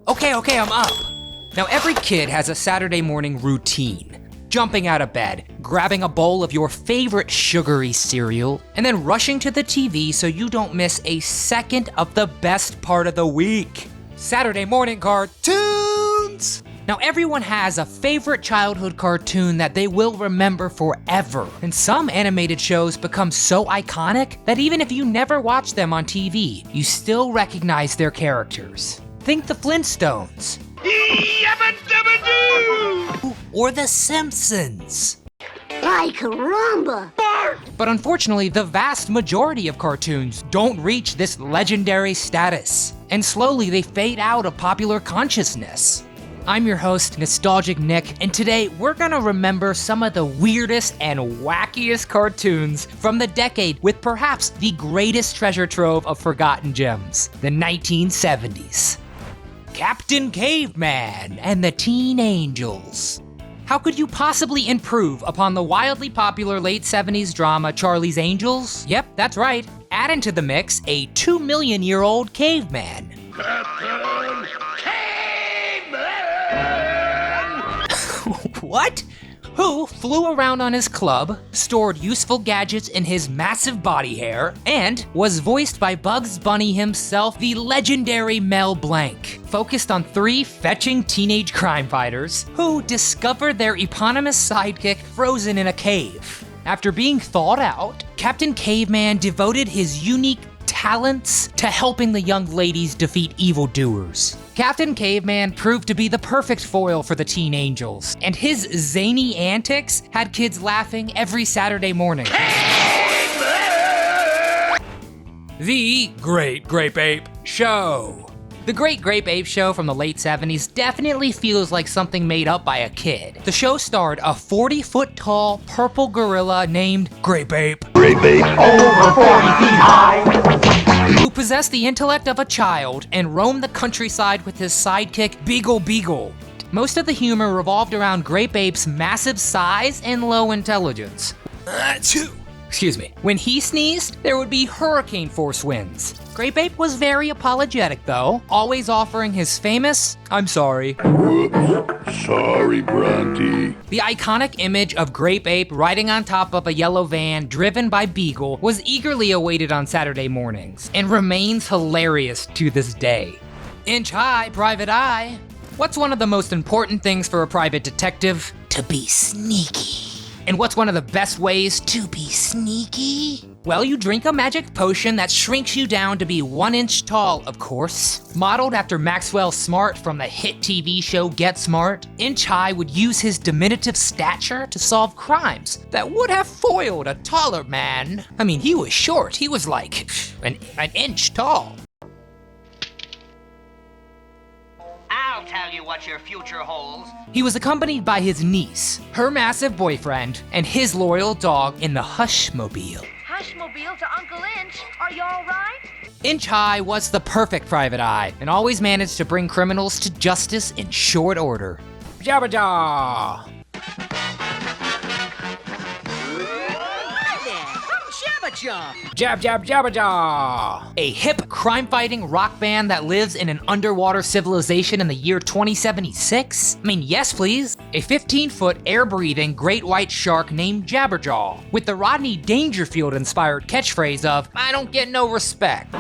Okay, I'm up. Now every kid has a Saturday morning routine. Jumping out of bed, grabbing a bowl of your favorite sugary cereal, and then rushing to the TV so you don't miss a second of the best part of the week. Saturday morning cartoons! Now everyone has a favorite childhood cartoon that they will remember forever. And some animated shows become so iconic that even if you never watch them on TV, you still recognize their characters. Think the Flintstones. Or the Simpsons. Ay, caramba! But unfortunately, the vast majority of cartoons don't reach this legendary status, and slowly they fade out of popular consciousness. I'm your host, Nostalgic Nick, and today we're gonna remember some of the weirdest and wackiest cartoons from the decade with perhaps the greatest treasure trove of forgotten gems, the 1970s. Captain Caveman and the Teen Angels. How could you possibly improve upon the wildly popular late 70s drama Charlie's Angels? Yep, that's right. Add into the mix a 2 million year old caveman. Captain Caveman! What? Who flew around on his club, stored useful gadgets in his massive body hair, and was voiced by Bugs Bunny himself, the legendary Mel Blanc. Focused on 3 fetching teenage crime fighters who discover their eponymous sidekick frozen in a cave. After being thawed out, Captain Caveman devoted his unique talents to helping the young ladies defeat evildoers. Captain Caveman proved to be the perfect foil for the Teen Angels, and his zany antics had kids laughing every Saturday morning. The Great Grape Ape Show. The Great Grape Ape Show from the late 70s definitely feels like something made up by a kid. The show starred a 40-foot-tall purple gorilla named Grape Ape. Grape Ape, over 40 feet high. Who possessed the intellect of a child and roamed the countryside with his sidekick Beagle. Most of the humor revolved around Grape Ape's massive size and low intelligence. Excuse me. When he sneezed, there would be hurricane force winds. Grape Ape was very apologetic though, always offering his famous, "I'm sorry." Whoops, sorry, Bronte. The iconic image of Grape Ape riding on top of a yellow van driven by Beagle was eagerly awaited on Saturday mornings and remains hilarious to this day. Inch high, private eye. What's one of the most important things for a private detective? To be sneaky. And what's one of the best ways to be sneaky? Well, you drink a magic potion that shrinks you down to be 1 inch tall, of course. Modeled after Maxwell Smart from the hit TV show Get Smart, Inch High would use his diminutive stature to solve crimes that would have foiled a taller man. I mean, he was short. He was like an inch tall. I'll tell you what your future holds. He was accompanied by his niece, her massive boyfriend, and his loyal dog in the Hushmobile. Hushmobile to Uncle Inch. Are you all right? Inch High was the perfect private eye and always managed to bring criminals to justice in short order. Jabberjaw! Jabberjaw! A hip crime-fighting rock band that lives in an underwater civilization in the year 2076? I mean, yes please. A 15-foot air-breathing great white shark named Jabberjaw, with the Rodney Dangerfield-inspired catchphrase of, "I don't get no respect."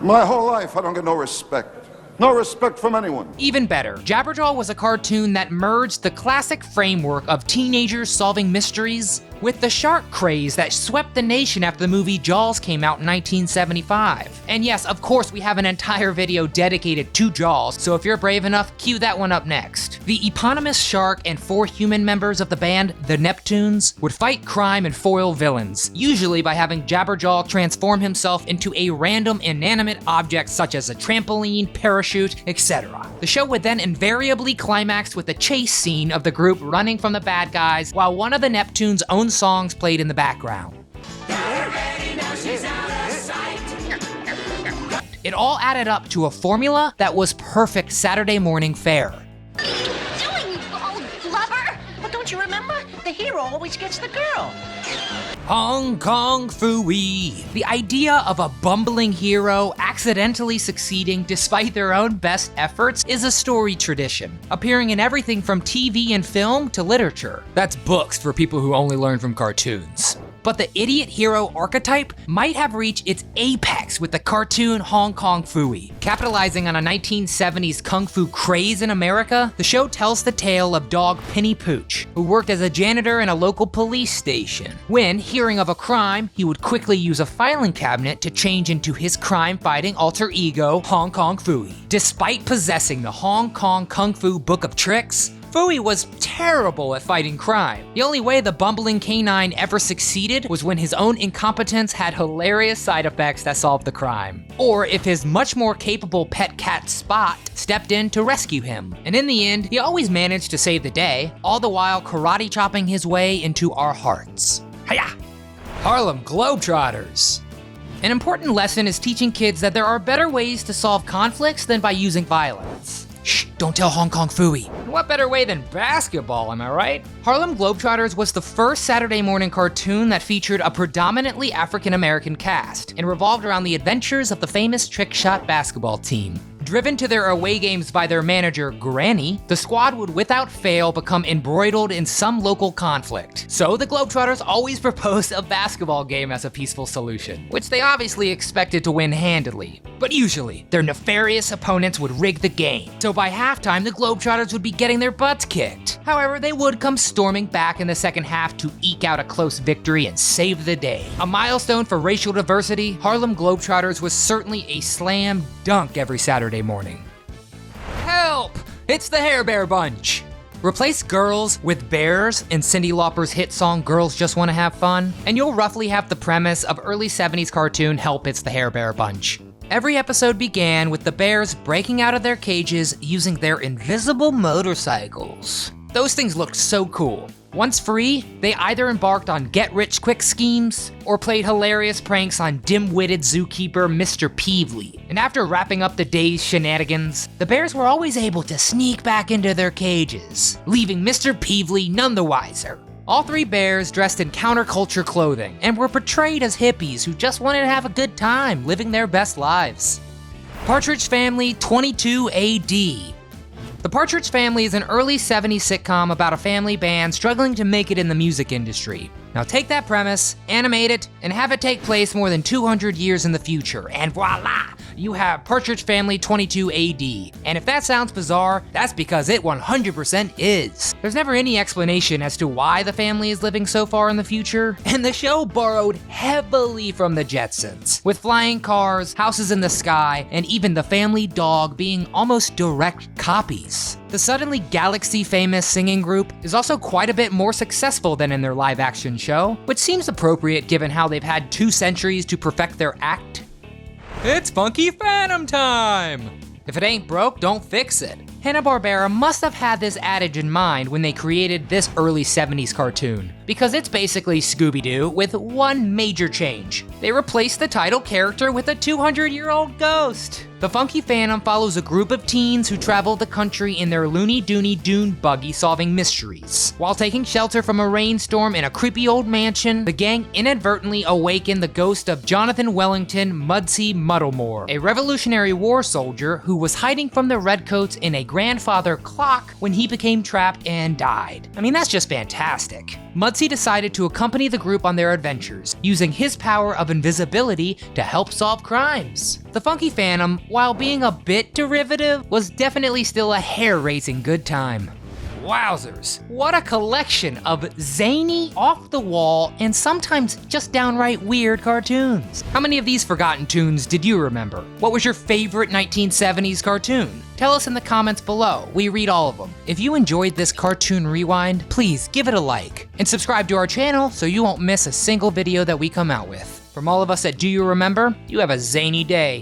My whole life, I don't get no respect. No respect from anyone. Even better, Jabberjaw was a cartoon that merged the classic framework of teenagers solving mysteries with the shark craze that swept the nation after the movie Jaws came out in 1975. And yes, of course, we have an entire video dedicated to Jaws, so if you're brave enough, cue that one up next. The eponymous shark and 4 human members of the band, the Neptunes, would fight crime and foil villains, usually by having Jabberjaw transform himself into a random inanimate object such as a trampoline, parachute, etc. The show would then invariably climax with a chase scene of the group running from the bad guys while one of the Neptunes' own songs played in the background. It all added up to a formula that was perfect Saturday morning fare. Doing, old blubber? Well, don't you remember? the hero always gets the girl. Hong Kong Phooey. The idea of a bumbling hero accidentally succeeding despite their own best efforts is a storied tradition, appearing in everything from TV and film to literature. That's books for people who only learn from cartoons. But the idiot hero archetype might have reached its apex with the cartoon Hong Kong Phooey. Capitalizing on a 1970s kung fu craze in America, the show tells the tale of dog Penny Pooch, who worked as a janitor in a local police station. When, hearing of a crime, he would quickly use a filing cabinet to change into his crime-fighting alter ego, Hong Kong Phooey. Despite possessing the Hong Kong Kung Fu Book of Tricks, Phooey was terrible at fighting crime. The only way the bumbling canine ever succeeded was when his own incompetence had hilarious side effects that solved the crime. Or if his much more capable pet cat Spot stepped in to rescue him. And in the end, he always managed to save the day, all the while karate chopping his way into our hearts. Hiya! Harlem Globetrotters. An important lesson is teaching kids that there are better ways to solve conflicts than by using violence. Shh, don't tell Hong Kong Phooey. What better way than basketball, am I right? Harlem Globetrotters was the first Saturday morning cartoon that featured a predominantly African-American cast and revolved around the adventures of the famous trick shot basketball team. Driven to their away games by their manager, Granny, the squad would without fail become embroiled in some local conflict. So the Globetrotters always proposed a basketball game as a peaceful solution, which they obviously expected to win handily. But usually, their nefarious opponents would rig the game, so by halftime the Globetrotters would be getting their butts kicked. However, they would come storming back in the second half to eke out a close victory and save the day. A milestone for racial diversity, Harlem Globetrotters was certainly a slam dunk every Saturday morning. Help! It's the Hair Bear Bunch! Replace girls with bears in Cyndi Lauper's hit song Girls Just Wanna Have Fun, and you'll roughly have the premise of early 70s cartoon Help! It's the Hair Bear Bunch. Every episode began with the bears breaking out of their cages using their invisible motorcycles. Those things looked so cool. Once free, they either embarked on get-rich-quick schemes or played hilarious pranks on dim-witted zookeeper Mr. Peevely. And after wrapping up the day's shenanigans, the bears were always able to sneak back into their cages, leaving Mr. Peevely none the wiser. All three bears dressed in counterculture clothing and were portrayed as hippies who just wanted to have a good time living their best lives. Partridge Family 22 AD. The Partridge Family is an early 70s sitcom about a family band struggling to make it in the music industry. Now take that premise, animate it, and have it take place more than 200 years in the future, and voila! You have Partridge Family 22 AD. And if that sounds bizarre, that's because it 100% is. There's never any explanation as to why the family is living so far in the future, and the show borrowed heavily from the Jetsons, with flying cars, houses in the sky, and even the family dog being almost direct copies. The suddenly galaxy-famous singing group is also quite a bit more successful than in their live-action show, which seems appropriate given how they've had 2 centuries to perfect their act. It's Funky Phantom time! If it ain't broke, don't fix it. Hanna-Barbera must have had this adage in mind when they created this early 70s cartoon, because it's basically Scooby-Doo with one major change. They replaced the title character with a 200-year-old ghost. The Funky Phantom follows a group of teens who travel the country in their loony-doony dune buggy solving mysteries. While taking shelter from a rainstorm in a creepy old mansion, the gang inadvertently awaken the ghost of Jonathan Wellington Mudsey Muddlemore, a Revolutionary War soldier who was hiding from the Redcoats in a grandfather clock when he became trapped and died. I mean, that's just fantastic. Mudsey decided to accompany the group on their adventures, using his power of invisibility to help solve crimes. The Funky Phantom, while being a bit derivative, was definitely still a hair-raising good time. Wowzers, what a collection of zany, off-the-wall, and sometimes just downright weird cartoons. How many of these forgotten tunes did you remember? What was your favorite 1970s cartoon? Tell us in the comments below, we read all of them. If you enjoyed this cartoon rewind, please give it a like, and subscribe to our channel so you won't miss a single video that we come out with. From all of us at Do You Remember, you have a zany day.